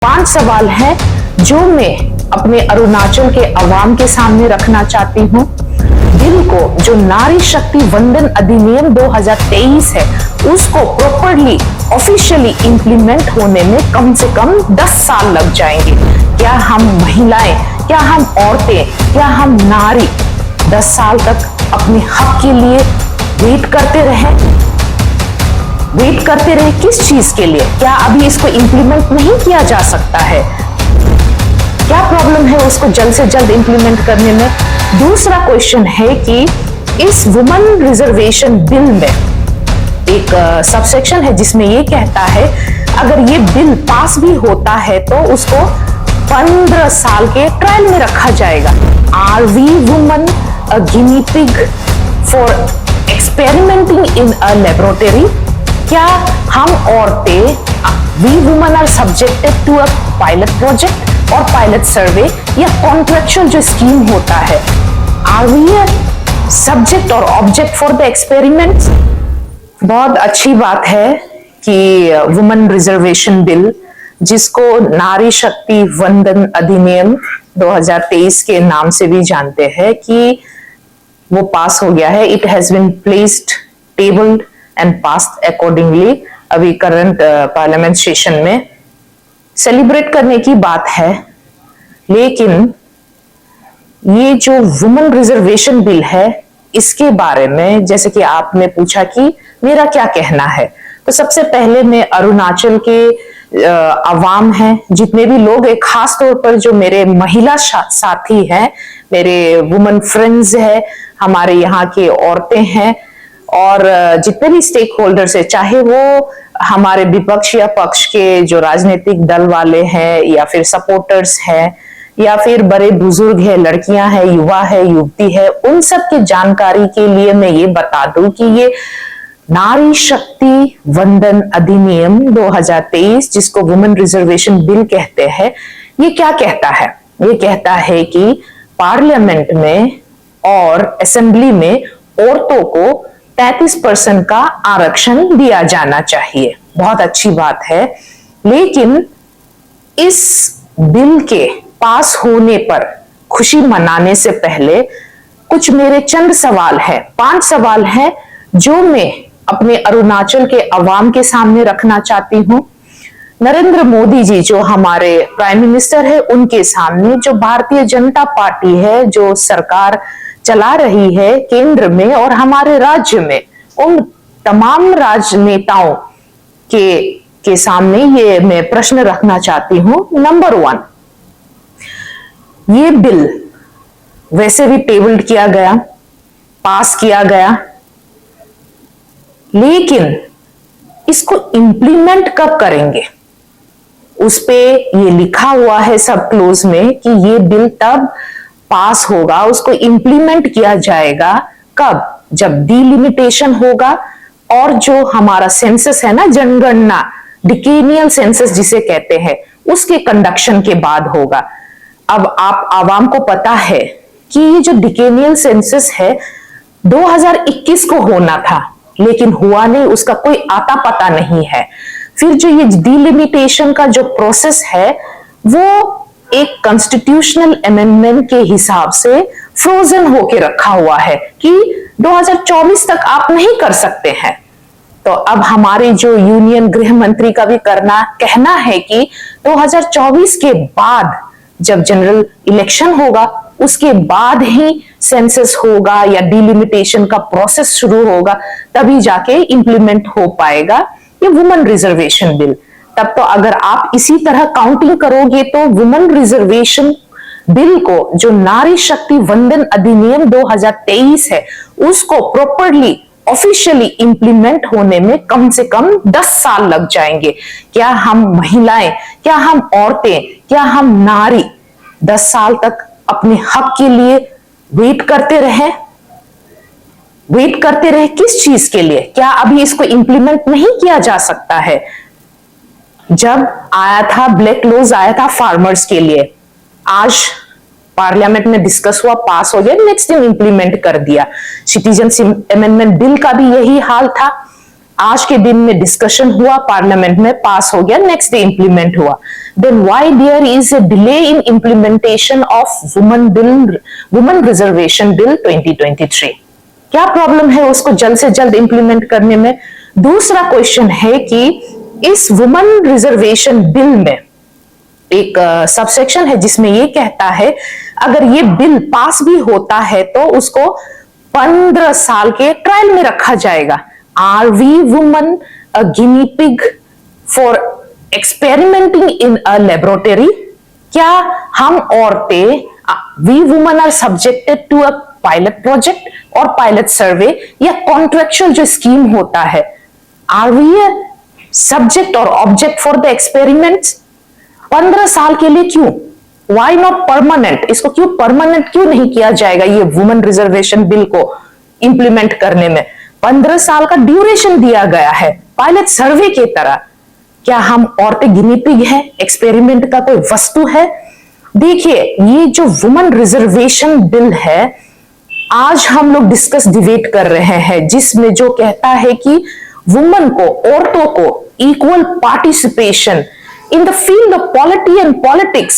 5 सवाल हैं जो मैं अपने अरुणाचल के अवाम के सामने रखना चाहती हूँ। बिल को जो नारी शक्ति वंदन अधिनियम 2023 है उसको प्रॉपरली ऑफिशियली इंप्लीमेंट होने में कम से कम 10 साल लग जाएंगे। क्या हम महिलाएं, क्या हम औरतें, क्या हम नारी 10 साल तक अपने हक के लिए वेट करते रहे किस चीज के लिए? क्या अभी इसको इंप्लीमेंट नहीं किया जा सकता है? क्या प्रॉब्लम है उसको जल्द से जल्द इंप्लीमेंट करने में? दूसरा क्वेश्चन है कि इस वुमेन रिजर्वेशन बिल में एक सबसेक्शन है जिसमें ये कहता है अगर ये बिल पास भी होता है तो उसको 15 साल के ट्रायल में रखा जाएगा। Are we women a guinea pig for experimenting in a laboratory? क्या हम औरतें, we women are subjected to a pilot project और पायलट सर्वे या कॉन्ट्रेक्चुअल जो स्कीम होता है, आर वी अ सब्जेक्ट और ऑब्जेक्ट फॉर द एक्सपेरिमेंट्स? बहुत अच्छी बात है कि वुमेन रिजर्वेशन बिल, जिसको नारी शक्ति वंदन अधिनियम 2023 के नाम से भी जानते हैं, कि वो पास हो गया है। It has been placed, tabled and passed accordingly. अभी करंट पार्लियामेंट सेशन में सेलिब्रेट करने की बात है। लेकिन ये जो वुमेन रिजर्वेशन बिल है इसके बारे में, जैसे कि आपने पूछा कि मेरा क्या कहना है, तो सबसे पहले मैं अरुणाचल के अवाम हैं, जितने भी लोग हैं, खास तौर पर जो मेरे महिला साथी हैं, मेरे वुमेन फ्रेंड्स हैं, हमारे यहाँ के औरतें हैं, और जितने भी स्टेक होल्डर्स है, चाहे वो हमारे विपक्ष या पक्ष के जो राजनीतिक दल वाले हैं या फिर सपोर्टर्स हैं या फिर बड़े बुजुर्ग हैं, लड़कियां हैं, युवा है, युवती है, उन सब की जानकारी के लिए मैं ये बता दूं कि ये नारी शक्ति वंदन अधिनियम 2023, जिसको वुमेन रिजर्वेशन बिल कहते हैं, ये क्या कहता है? ये कहता है कि पार्लियामेंट में और असेंबली में औरतों को 33% का आरक्षण दिया जाना चाहिए। बहुत अच्छी बात है। लेकिन इस बिल के पास होने पर खुशी मनाने से पहले कुछ मेरे चंद सवाल है, 5 सवाल है जो मैं अपने अरुणाचल के अवाम के सामने रखना चाहती हूँ। नरेंद्र मोदी जी जो हमारे प्राइम मिनिस्टर है, उनके सामने, जो भारतीय जनता पार्टी है जो सरकार चला रही है केंद्र में और हमारे राज्य में, उन तमाम राजनेताओं के सामने ये मैं प्रश्न रखना चाहती हूं। नंबर 1, ये बिल वैसे भी टेबल्ड किया गया, पास किया गया, लेकिन इसको इंप्लीमेंट कब करेंगे? उस पे ये लिखा हुआ है सब क्लोज में कि ये बिल तब पास होगा, उसको इंप्लीमेंट किया जाएगा कब? जब डिलिमिटेशन होगा और जो हमारा सेंसस है ना, जनगणना, डिकेनियल सेंसस जिसे कहते हैं, उसके कंडक्शन के बाद होगा। अब आप आवाम को पता है कि ये जो डिकेनियल सेंसस है 2021 को होना था, लेकिन हुआ नहीं, उसका कोई आता पता नहीं है। फिर जो ये डिलिमिटेशन का जो प्रोसेस है वो एक कॉन्स्टिट्यूशनल अमेंडमेंट के हिसाब से फ्रोजन होके रखा हुआ है कि 2024 तक आप नहीं कर सकते हैं। तो अब हमारे जो यूनियन गृह मंत्री का भी कहना है कि 2024 के बाद जब जनरल इलेक्शन होगा उसके बाद ही सेंसस होगा या डिलिमिटेशन का प्रोसेस शुरू होगा, तभी जाके इंप्लीमेंट हो पाएगा ये वुमेन रिजर्वेशन बिल। तब तो अगर आप इसी तरह काउंटिंग करोगे तो वुमेन रिजर्वेशन बिल को जो नारी शक्ति वंदन अधिनियम 2023 है उसको प्रॉपरली ऑफिशियली इंप्लीमेंट होने में कम से कम 10 साल लग जाएंगे। क्या हम महिलाएं, क्या हम औरतें, क्या हम नारी 10 साल तक अपने हक के लिए वेट करते रहे किस चीज के लिए? क्या अभी इसको इंप्लीमेंट नहीं किया जा सकता है? जब आया था ब्लैक लॉज आया था फार्मर्स के लिए, आज पार्लियामेंट में डिस्कस हुआ, पास हो गया, नेक्स्ट दिन इंप्लीमेंट कर दिया। सिटीजनशिप अमेंडमेंट बिल का भी यही हाल था। आज के दिन में डिस्कशन हुआ, पार्लियामेंट में पास हो गया, नेक्स्ट डे इंप्लीमेंट हुआ, then why there is a delay in implementation of women reservation bill 2023? क्या प्रॉब्लम है उसको जल्द से जल्द इंप्लीमेंट करने में? दूसरा क्वेश्चन है कि इस वुमेन रिजर्वेशन बिल में एक सबसेक्शन है जिसमें ये कहता है अगर ये बिल पास भी होता है तो उसको 15 साल के ट्रायल में रखा जाएगा। Are we women a guinea pig for experimenting in a laboratory? क्या हम औरतें, we women are subjected to a pilot project और पायलट सर्वे या कॉन्ट्रेक्चुअल जो स्कीम होता है, आर वी अ सब्जेक्ट और ऑब्जेक्ट फॉर द एक्सपेरिमेंट्स? 15 साल के लिए क्यों? Why not permanent? इसको क्यों परमानेंट क्यों नहीं किया जाएगा? ये वुमेन रिजर्वेशन बिल को इंप्लीमेंट करने में 15 साल का ड्यूरेशन दिया गया है पायलट सर्वे के तरह। क्या हम औरतें गिनी पिग है, एक्सपेरिमेंट का कोई वस्तु है? देखिए, ये जो वुमेन रिजर्वेशन बिल है आज हम लोग डिबेट कर रहे हैं, जिसमें जो कहता है कि वुमेन को, औरतों को equal participation in the field of polity and politics,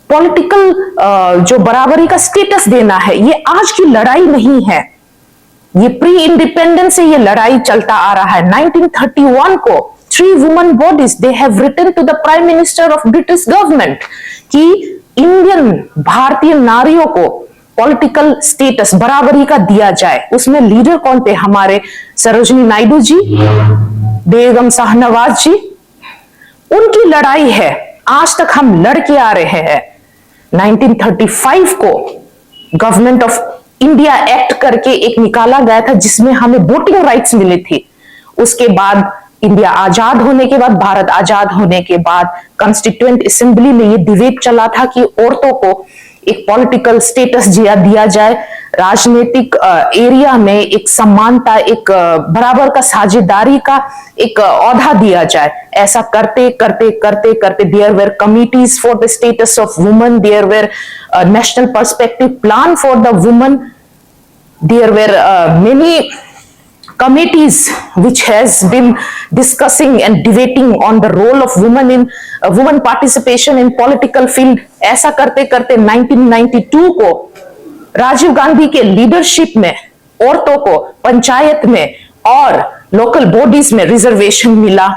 political जो बराबरी का स्टेटस देना है। ये आज की लड़ाई नहीं है, ये प्री इंडिपेंडेंस से ये लड़ाई चलता आ रहा है। 1931 को 3 women bodies they have written to the prime minister of British government कि इंडियन भारतीय नारियों को पॉलिटिकल स्टेटस बराबरी का दिया जाए। उसमें लीडर कौन थे? हमारे सरोजिनी नायडू जी, बेगम शाहनवाज जी। उनकी लड़ाई है, आज तक हम लड़ के आ रहे हैं। 1935 को गवर्नमेंट ऑफ इंडिया एक्ट करके एक निकाला गया था जिसमें हमें वोटिंग राइट्स मिली थी। उसके बाद इंडिया आजाद होने के बाद, भारत आजाद होने के बाद कॉन्स्टिट्यूएंट असेंबली में ये डिबेट चला था कि औरतों को एक पॉलिटिकल स्टेटस दिया जाए, राजनीतिक एरिया में एक समानता, एक बराबर का साझेदारी का एक औहदा दिया जाए। ऐसा करते करते करते करते there were committees for the status of women, there were national perspective plan for the women, there were many committees which has been discussing and debating on the role of women participation in political field। ऐसा करते करते 1992 को राजीव गांधी के leadership में औरतों को पंचायत में और लोकल बॉडीज में रिजर्वेशन मिला।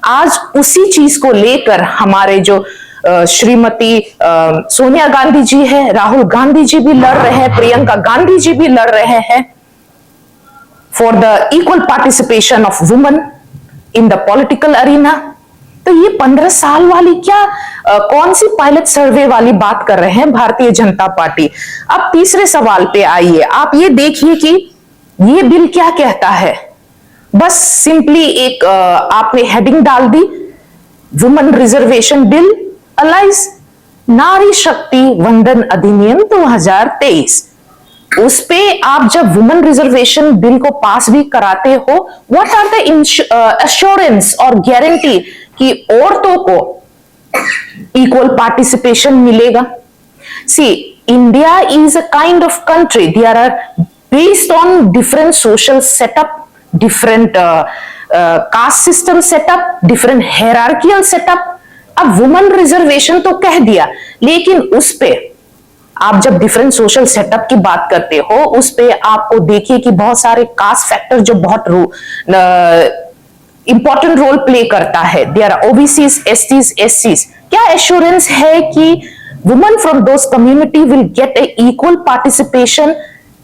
आज उसी चीज को लेकर हमारे जो श्रीमती सोनिया गांधी जी है, राहुल गांधी जी भी लड़ रहे हैं, प्रियंका गांधी जी भी लड़ रहे हैं for the equal participation of women in the political arena। तो ये 15 साल वाली क्या कौन सी पायलट सर्वे वाली बात कर रहे हैं भारतीय जनता पार्टी? अब तीसरे सवाल पे आइए। आप ये देखिए कि ये बिल क्या कहता है। बस सिंपली एक आपने हेडिंग डाल दी, वुमेन रिजर्वेशन बिल अलाइज, नारी शक्ति वंदन अधिनियम 2023। उस पे आप जब वुमेन रिजर्वेशन बिल को पास भी कराते हो, व्हाट आर द एश्योरेंस और गारंटी कि औरतों को इक्वल पार्टिसिपेशन मिलेगा? See, India is a kind of country, there are based on different social setup, different caste system setup, different hierarchical setup. अब वुमेन रिजर्वेशन तो कह दिया, लेकिन उस पे आप जब डिफरेंट सोशल सेटअप की बात करते हो, उस पे आपको देखिए कि बहुत सारे कास्ट फैक्टर जो बहुत इंपॉर्टेंट रोल प्ले करता है। देयर आर ओबीसीज, एसटीज, एससीज। क्या एश्योरेंस है कि women from those community will get a equal participation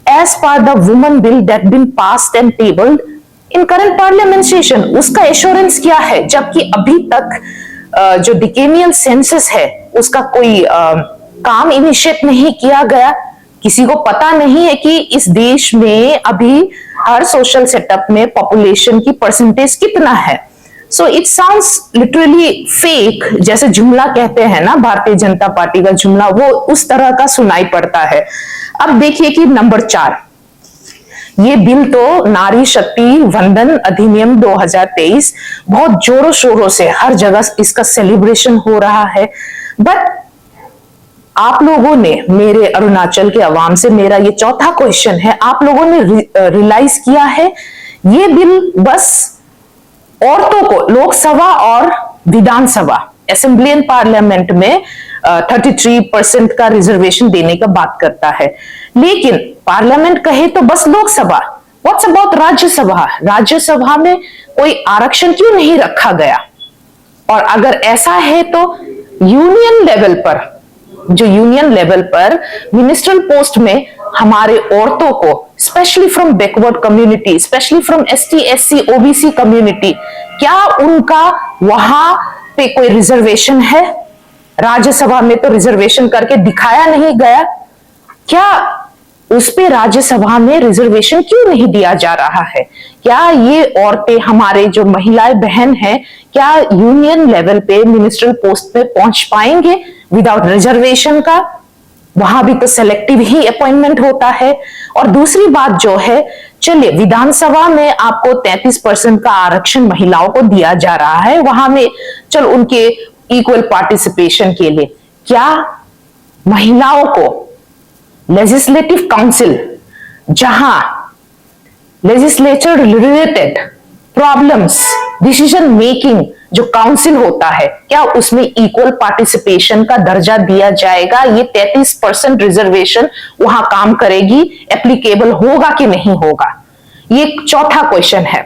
as per the women bill that been passed and tabled in current parliament session? उसका assurance क्या है? जबकि अभी तक जो डिकेनियल सेंसस है उसका कोई काम इनिशिएट नहीं किया गया। किसी को पता नहीं है कि इस देश में अभी हर सोशल सेटअप में पॉपुलेशन की परसेंटेज कितना है। So it sounds literally fake, जैसे जुमला कहते हैं ना भारतीय जनता पार्टी का जुमला, वो उस तरह का सुनाई पड़ता है। अब देखिए कि नंबर 4, ये बिल तो नारी शक्ति वंदन अधिनियम 2023 बहुत जोरों शोरों से हर जगह इसका सेलिब्रेशन हो रहा है। बट आप लोगों ने, मेरे अरुणाचल के अवाम से मेरा ये चौथा क्वेश्चन है, आप लोगों ने रियलाइज किया है ये बिल बस औरतों को लोकसभा और विधानसभा असेंबली पार्लियामेंट में 33% का रिजर्वेशन देने का बात करता है, लेकिन पार्लियामेंट कहे तो बस लोकसभा। What's about Rajya Sabha? राज्यसभा में कोई आरक्षण क्यों नहीं रखा गया? और अगर ऐसा है तो यूनियन लेवल पर मिनिस्ट्रियल पोस्ट में हमारे औरतों को, specially from backward community, specially from ST SC OBC community, क्या उनका वहां पे कोई रिजर्वेशन है? राज्यसभा में तो रिजर्वेशन करके दिखाया नहीं गया। क्या उस पे राज्यसभा में रिजर्वेशन क्यों नहीं दिया जा रहा है? क्या ये औरतें, हमारे जो महिलाएं बहन हैं, क्या यूनियन लेवल पे मिनिस्ट्रियल पोस्ट पे पहुंच पाएंगे विदाउट रिजर्वेशन का? वहां भी तो सेलेक्टिव ही अपॉइंटमेंट होता है। और दूसरी बात जो है, चलिए विधानसभा में आपको 33% का आरक्षण महिलाओं को दिया जा रहा है, वहां में चलो उनके इक्वल पार्टिसिपेशन के लिए, क्या महिलाओं को लेजिस्लेटिव काउंसिल, जहां legislature related problems, decision making जो काउंसिल होता है, क्या उसमें इक्वल पार्टिसिपेशन का दर्जा दिया जाएगा? ये 33% रिजर्वेशन वहां काम करेगी, एप्लीकेबल होगा कि नहीं होगा? ये चौथा क्वेश्चन है।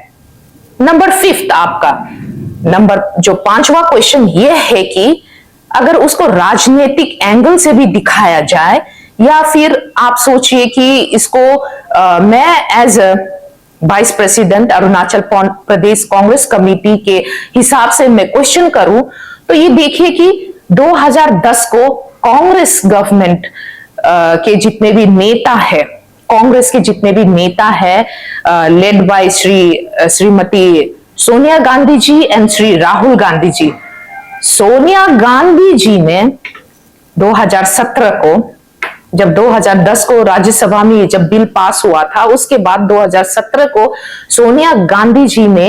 नंबर 5 आपका जो 5वां क्वेश्चन ये है कि अगर उसको राजनीतिक एंगल से भी दिखाया जाए, या फिर आप सोचिए कि इसको मैं as vice president Arunachal Pradesh Congress committee के हिसाब से मैं क्वेश्चन करूं, तो ये देखिए कि 2010 को कांग्रेस गवर्नमेंट के जितने भी नेता है, कांग्रेस के जितने भी नेता है, led by Shrimati Sonia Gandhi ji and Shri Rahul Gandhi ji. Sonia Gandhi ji ने 2017 को, जब 2010 को राज्यसभा में जब बिल पास हुआ था, उसके बाद 2017 को सोनिया गांधी जी ने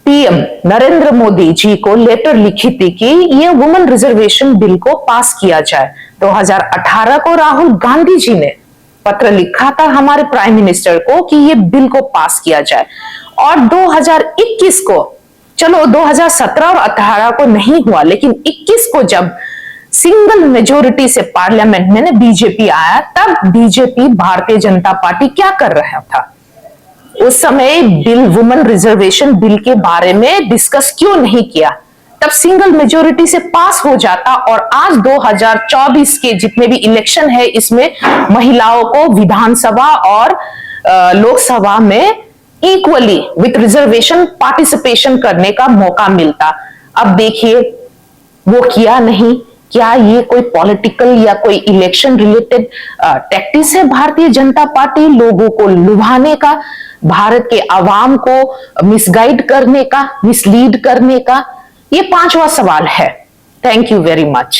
PM नरेंद्र मोदी जी को लेटर लिखी थी कि ये वुमेन रिजर्वेशन बिल को पास किया जाए। 2018 को राहुल गांधी जी ने पत्र लिखा था हमारे प्राइम मिनिस्टर को कि ये बिल को पास किया जाए। और 2021 को, चलो 2017 और 18 को नहीं हुआ, लेकिन 21 को जब सिंगल मेजोरिटी से पार्लियामेंट में बीजेपी आया, तब बीजेपी, भारतीय जनता पार्टी क्या कर रहा था? उस समय बिल, वुमेन रिजर्वेशन बिल के बारे में डिस्कस क्यों नहीं किया? तब सिंगल मेजोरिटी से पास हो जाता। और आज 2024 के जितने भी इलेक्शन है, इसमें महिलाओं को विधानसभा और लोकसभा में इक्वली विथ रिजर्वेशन पार्टिसिपेशन करने का मौका मिलता। अब देखिए वो किया नहीं। क्या ये कोई पॉलिटिकल या कोई इलेक्शन रिलेटेड टैक्टिस है भारतीय जनता पार्टी, लोगों को लुभाने का, भारत के आवाम को मिसगाइड करने का, मिसलीड करने का? ये 5वां सवाल है। Thank you very much.